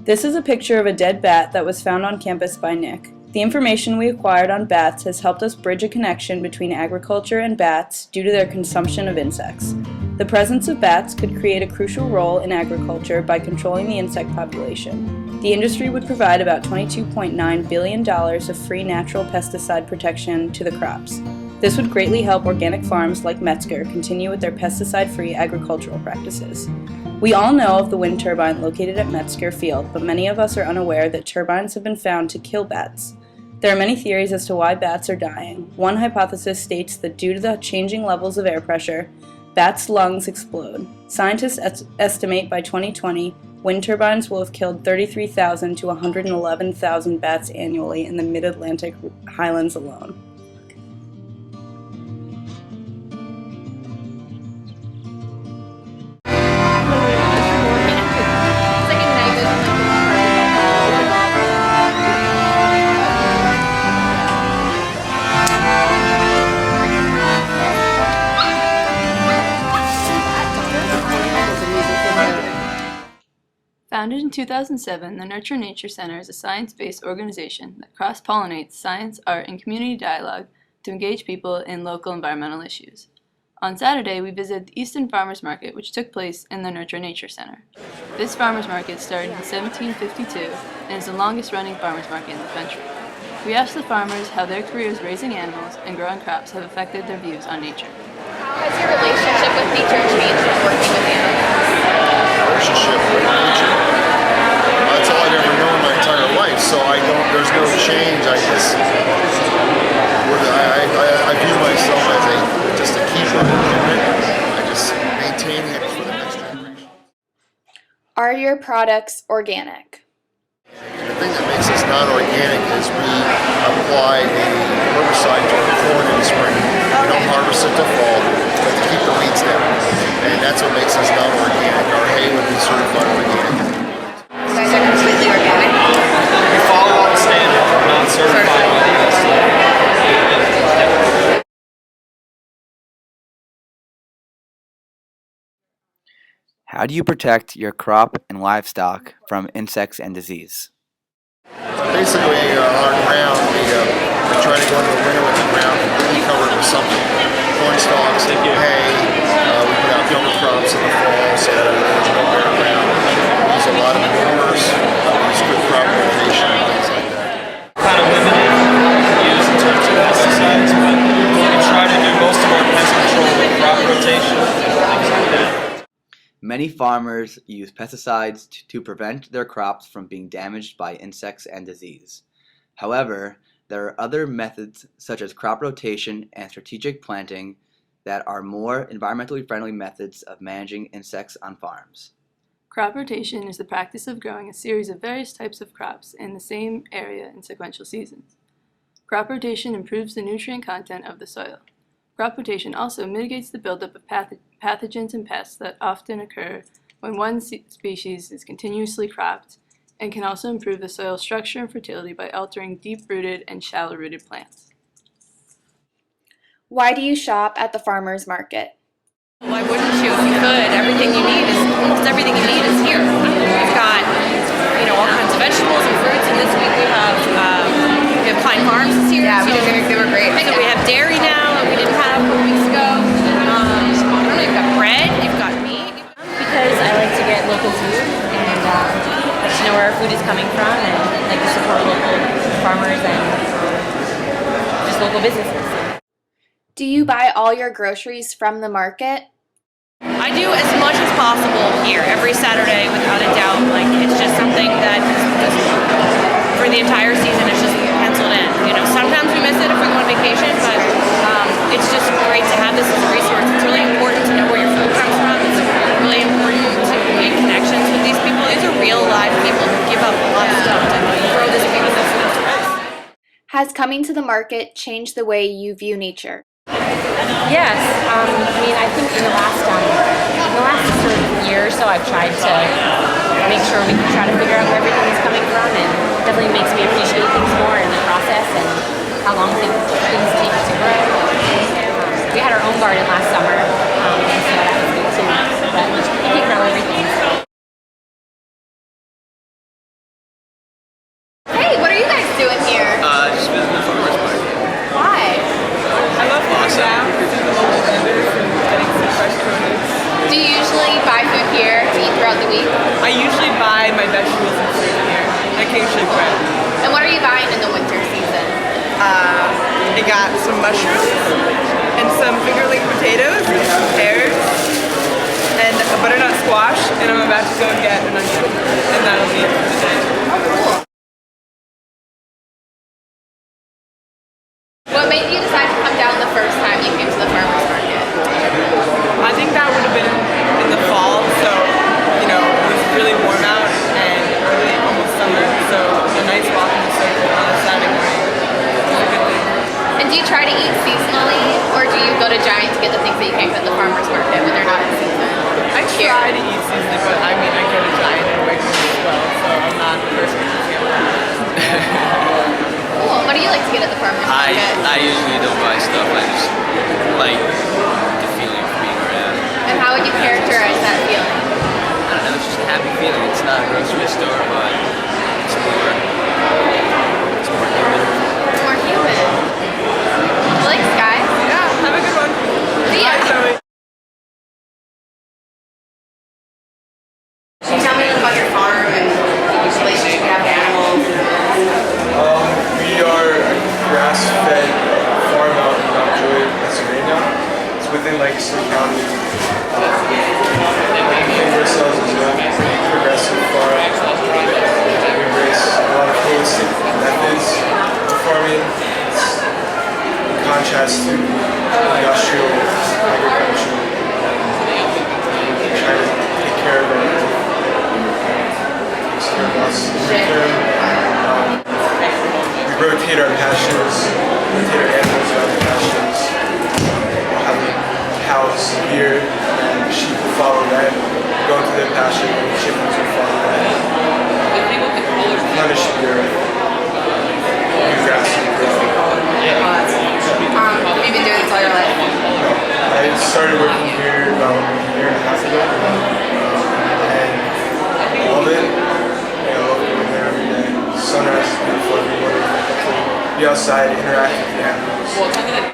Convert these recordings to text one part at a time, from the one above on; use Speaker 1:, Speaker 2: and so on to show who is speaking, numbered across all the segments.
Speaker 1: This is a picture of a dead bat that was found on campus by Nick. The information we acquired on bats has helped us bridge a connection between agriculture and bats due to their consumption of insects. The presence of bats could create a crucial role in agriculture by controlling the insect population. The industry would provide about $22.9 billion of free natural pesticide protection to the crops. This would greatly help organic farms like Metzger continue with their pesticide-free agricultural practices. We all know of the wind turbine located at Metzger Field, but many of us are unaware that turbines have been found to kill bats. There are many theories as to why bats are dying. One hypothesis states that due to the changing levels of air pressure, bats' lungs explode. Scientists estimate by 2020, wind turbines will have killed 33,000 to 111,000 bats annually in the mid-Atlantic highlands alone.
Speaker 2: Founded in 2007, the Nurture Nature Center is a science-based organization that cross-pollinates science, art, and community dialogue to engage people in local environmental issues. On Saturday, we visited the Easton Farmers Market, which took place in the Nurture Nature Center. This farmers market started in 1752 and is the longest-running farmers market in the country. We asked the farmers how their careers raising animals and growing crops have affected their views on nature.
Speaker 3: How has your relationship with nature changed from working with animals?
Speaker 4: Relationship with nature? That's all I've ever known my entire life, so there's no change. I view myself as just a keeper of it. I just maintain it for the next generation.
Speaker 3: Are your products organic?
Speaker 4: The thing that makes us not organic is we apply a herbicide to the corn in the spring. We don't harvest it till fall, but to keep the weeds down. And that's what makes us not organic. Our hay would be certified organic.
Speaker 3: You guys are completely organic?
Speaker 5: We follow all the standards. We're not certified by the USDA.
Speaker 6: How do you protect your crop and livestock from insects and disease?
Speaker 4: Basically, our ground, we try to go into the winter with the ground completely covered with something. Corn stalks, hay, we put out cover crops in the fall so that there's no bare ground. We use a lot of manures, we use good crop rotation and things like that.
Speaker 5: Kind of limited use in terms of pesticides, but we try to do most of our pest control with crop rotation, things like that.
Speaker 6: Many farmers use pesticides to prevent their crops from being damaged by insects and disease. However, there are other methods such as crop rotation and strategic planting that are more environmentally friendly methods of managing insects on farms.
Speaker 2: Crop rotation is the practice of growing a series of various types of crops in the same area in sequential seasons. Crop rotation improves the nutrient content of the soil. Crop rotation also mitigates the buildup of pathogens and pests that often occur when one species is continuously cropped, and can also improve the soil structure and fertility by altering deep-rooted and shallow-rooted plants.
Speaker 3: Why do you shop at the farmers market?
Speaker 7: Why wouldn't you if you could? Everything you need is here. We've got, all kinds of vegetables and fruits, and this week we have Pine Farms this year.
Speaker 3: Yeah,
Speaker 7: so
Speaker 3: they were great.
Speaker 7: So we have dairy now that we didn't have a couple weeks ago. You've got bread, you've got meat.
Speaker 8: Because I like to get local food and like to know where our food is coming from, and like to support local farmers and just local businesses.
Speaker 3: Do you buy all your groceries from the market?
Speaker 7: I do as much as possible here every Saturday, without a doubt. Like, it's just something that just for the entire season it's just penciled in. Sometimes we miss it if we go on vacation, but it's just great to have this as a resource. It's really important to know where your food comes from. It's really important to make connections with these people. These are real live people who give up a lot of stuff to grow this beautiful food for us.
Speaker 3: Has coming to the market changed the way you view nature?
Speaker 8: Yes, I think in the last sort of year or so, I've tried to make sure we can try to figure out where everything is coming from, and definitely makes me appreciate things more in the process and how long things take to grow. We had our own garden last summer, and so that was good too. But you can grow everything.
Speaker 9: some mushrooms and some finger-licked potatoes, pears, and a butternut squash, and I'm about to go and get an onion, and that'll be it for the day.
Speaker 3: What made you decide to come down the first time you came to the farmer's market?
Speaker 9: I think that would have been in the fall, so, you know, it was really warm out and really almost summer, so a nice walk in the circle on a Saturday morning was a good thing.
Speaker 3: And do you try to eat seasonally, or do you go to Giant to get the things that you can't get at the farmer's market when they're not in season?
Speaker 9: I try to eat seasonally, but I mean, I go to Giant and Wegmans as well, so I'm not the person who can feel that.
Speaker 3: Cool. What do you like to get at the farmer's market?
Speaker 10: I usually don't buy stuff. I just like the feeling of being around.
Speaker 3: And how would you characterize that feeling?
Speaker 10: I don't know, it's just a happy feeling. It's not a grocery store, but it's more human.
Speaker 3: It's more human. Thanks, guys.
Speaker 9: Yeah, have a good one.
Speaker 3: See ya.
Speaker 9: Bye, Zoe.
Speaker 3: Can you tell me a little about your farm and the relationship you have to animals?
Speaker 11: We are a grass-fed farm out in Mount Joy, Pennsylvania. It's within Lancaster County. We think of ourselves as a progressive farm. We embrace a lot of holistic methods of farming. It's in contrast to industrial agriculture. We try to take care of our takes care of us in return. We rotate our pastures, rotate our animals around the pastures. We'll have the cows here, and the sheep will follow them, go into their pasture, and the chickens will follow them. Replenish the earth. New grass will grow.
Speaker 3: Have you been doing this all your life?
Speaker 11: I started working here about a year and a half ago, and I love it. I love going there every day. Sunrise is beautiful every morning. Be outside, interact with the animals.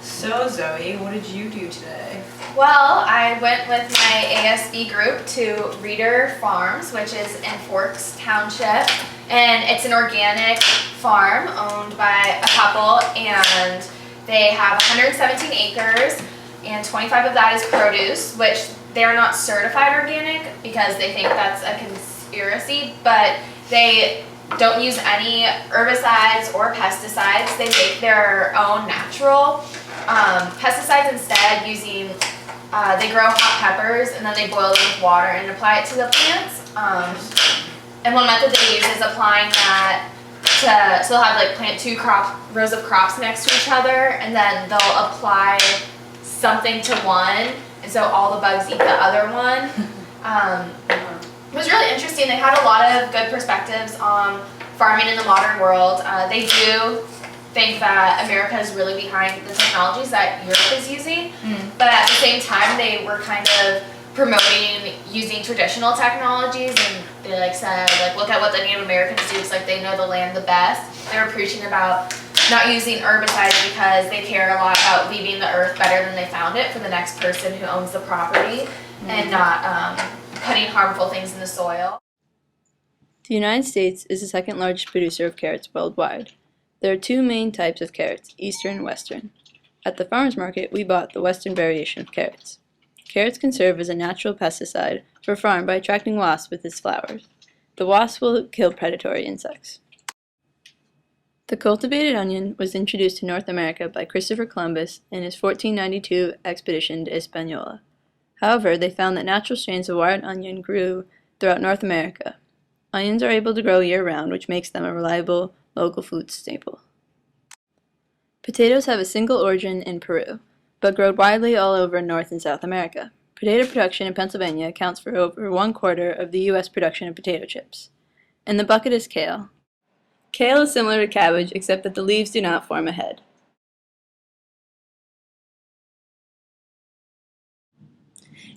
Speaker 1: So Zoe, what did you do today?
Speaker 3: Well, I went with my ASB group to Reeder Farms, which is in Forks Township, and it's an organic farm owned by a couple, and they have 117 acres, and 25 of that is produce, which they're not certified organic because they think that's a conspiracy, but they don't use any herbicides or pesticides. They make their own natural pesticides instead, using they grow hot peppers and then they boil them with water and apply it to the plants. And one method they use is applying that to, so they'll have like plant rows of crops next to each other, and then they'll apply something to one, and so all the bugs eat the other one. It was really interesting. They had a lot of good perspectives on farming in the modern world. They do think that America is really behind the technologies that Europe is using, but at the same time they were kind of promoting using traditional technologies, and they said look at what the Native Americans do, it's like they know the land the best. They were preaching about not using herbicides because they care a lot about leaving the earth better than they found it for the next person who owns the property, and not putting harmful things in the soil.
Speaker 2: The United States is the second largest producer of carrots worldwide. There are two main types of carrots, eastern and western. At the farmer's market, we bought the western variation of carrots. Carrots can serve as a natural pesticide for a farm by attracting wasps with its flowers. The wasps will kill predatory insects. The cultivated onion was introduced to North America by Christopher Columbus in his 1492 expedition to Hispaniola. However, they found that natural strains of wild onion grew throughout North America. Onions are able to grow year-round, which makes them a reliable local food staple. Potatoes have a single origin in Peru, but grow widely all over North and South America. Potato production in Pennsylvania accounts for over 1/4 of the U.S. production of potato chips. And the bucket is kale. Kale is similar to cabbage, except that the leaves do not form a head.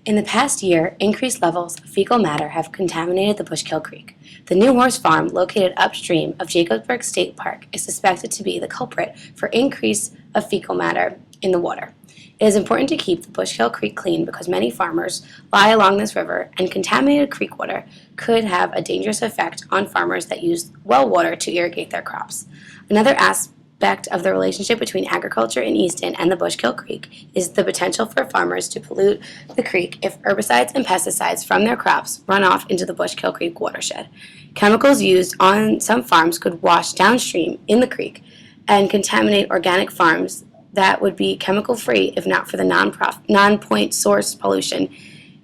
Speaker 12: In the past year, increased levels of fecal matter have contaminated the Bushkill Creek. The New Horse Farm, located upstream of Jacobsburg State Park, is suspected to be the culprit for increase of fecal matter in the water. It is important to keep the Bushkill Creek clean because many farmers lie along this river, and contaminated creek water could have a dangerous effect on farmers that use well water to irrigate their crops. Another aspect of the relationship between agriculture in Easton and the Bushkill Creek is the potential for farmers to pollute the creek if herbicides and pesticides from their crops run off into the Bushkill Creek watershed. Chemicals used on some farms could wash downstream in the creek and contaminate organic farms that would be chemical-free if not for the non-point source pollution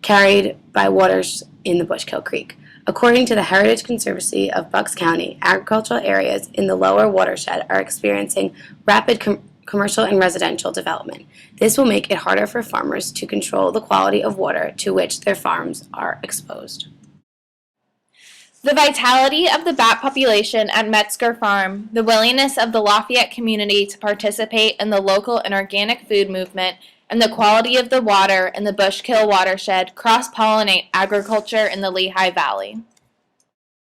Speaker 12: carried by waters in the Bushkill Creek. According to the Heritage Conservancy of Bucks County, agricultural areas in the lower watershed are experiencing rapid commercial and residential development. This will make it harder for farmers to control the quality of water to which their farms are exposed.
Speaker 3: The vitality of the bat population at Metzger Farm, the willingness of the Lafayette community to participate in the local and organic food movement, and the quality of the water in the Bushkill watershed cross-pollinate agriculture in the Lehigh Valley.